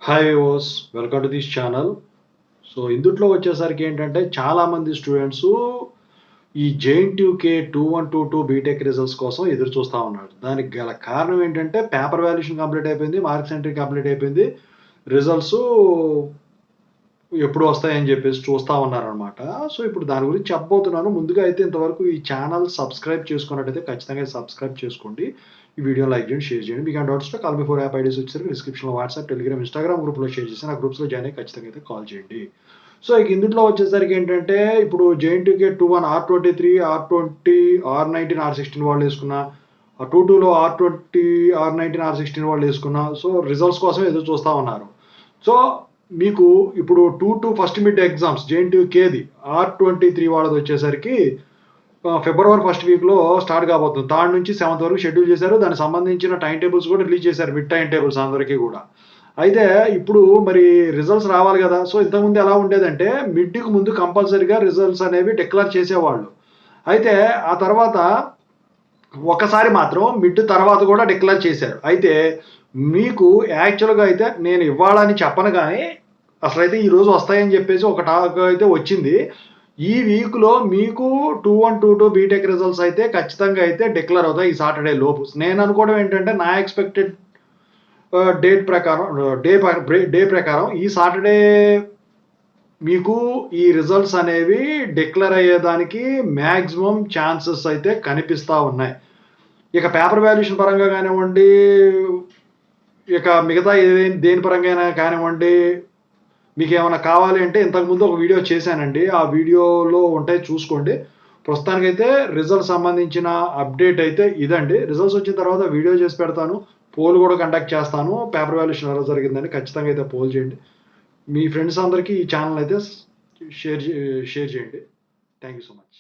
Hi వివోస్, welcome to this channel. So ఇందుట్లో వచ్చేసరికి ఏంటంటే చాలామంది స్టూడెంట్స్ ఈ జేఎన్టీయూకే 2122 బీటెక్ రిజల్ట్స్ కోసం ఎదురు చూస్తూ ఉన్నారు. దానికి గల కారణం ఏంటంటే పేపర్ వాల్యుయేషన్ కంప్లీట్ అయిపోయింది, మార్క్స్ ఎంట్రీ కంప్లీట్ అయిపోయింది, రిజల్ట్స్ ఎప్పుడు వస్తాయని చెప్పేసి చూస్తూ ఉన్నారనమాట. సో ఇప్పుడు దాని గురించి చెప్పబోతున్నాను. ముందుగా అయితే ఇంతవరకు ఈ ఛానల్ సబ్స్క్రైబ్ చేసుకున్నట్టయితే ఖచ్చితంగా సబ్స్క్రైబ్ చేసుకోండి. ఈ వీడియో లైక్ చేయండి, షేర్ చేయండి. మీకు డౌట్స్లో కాల్ మీ 4 యాప్ ఐడీస్ వచ్చేసరికి డిస్క్రిప్షన్లో వాట్సాప్, టెలిగ్రామ్, ఇన్స్టాగ్రామ్ గ్రూప్లో షేర్ చేసి ఆ గ్రూప్స్లో జాయిన్ అయ్యి ఖచ్చితంగా అయితే కాల్ చేయండి. సో ఇక ఇందులో వచ్చేసరికి ఏంటంటే ఇప్పుడు JNTUK 21 R23, R20, R19, R16 వాళ్ళు వేసుకున్న, 22లో R20, R19, R16 వాళ్ళు వేసుకున్న, సో రిజల్ట్స్ కోసం ఎదురు చూస్తూ ఉన్నారు. సో మీకు ఇప్పుడు 22 ఫస్ట్ మిడ్ ఎగ్జామ్స్ జేఎన్టీయూకేది R23 వాళ్ళది వచ్చేసరికి ఫిబ్రవరి ఫస్ట్ వీక్లో స్టార్ట్ కాబోతుంది. 3rd నుంచి 7th వరకు షెడ్యూల్ చేశారు. దానికి సంబంధించిన టైం టేబుల్స్ కూడా రిలీజ్ చేశారు, మిడ్ టైం టేబుల్స్ అందరికీ కూడా. అయితే ఇప్పుడు మరి రిజల్ట్స్ రావాలి కదా. సో ఇంతకుముందు ఎలా ఉండేదంటే మిడ్కి ముందు కంపల్సరీగా రిజల్ట్స్ అనేవి డిక్లేర్ చేసేవాళ్ళు. అయితే ఆ తర్వాత ఒకసారి మాత్రం మిడ్ తర్వాత కూడా డిక్లేర్ చేశారు. అయితే మీకు యాక్చువల్గా అయితే నేను ఇవ్వాలని చెప్పను, కానీ అసలైతే ఈరోజు వస్తాయని చెప్పేసి ఒక టాక్ అయితే వచ్చింది. ఈ వీక్లో మీకు 2122 బీటెక్ రిజల్ట్స్ అయితే ఖచ్చితంగా అయితే డిక్లేర్ అవుతాయి ఈ సాటర్డే లోపు. నేను అనుకోవడం ఏంటంటే నా ఎక్స్పెక్టెడ్ డేట్ ప్రకారం డే ప్రకారం ఈ సాటర్డే మీకు ఈ రిజల్ట్స్ అనేవి డిక్లేర్ అయ్యేదానికి మ్యాక్సిమం ఛాన్సెస్ అయితే కనిపిస్తూ ఉన్నాయి. ఇక పేపర్ వాల్యుయేషన్ పరంగా కానివ్వండి, ఇక మిగతా దేని పరంగా కానివ్వండి, మీకు ఏమైనా కావాలి అంటే ఇంతకుముందు ఒక వీడియో చేశానండి, ఆ వీడియోలో ఉంటాయి చూసుకోండి. ప్రస్తుతానికైతే రిజల్ట్ సంబంధించిన అప్డేట్ అయితే ఇదండి. రిజల్ట్స్ వచ్చిన తర్వాత వీడియో చేసి పెడతాను, పోల్ కూడా కండక్ట్ చేస్తాను. పేపర్ వాల్యుయేషన్ ఎలా జరిగిందని ఖచ్చితంగా అయితే పోల్ చేయండి. మీ ఫ్రెండ్స్ అందరికీ ఈ ఛానల్ అయితే షేర్ చేయండి. Thank you so much.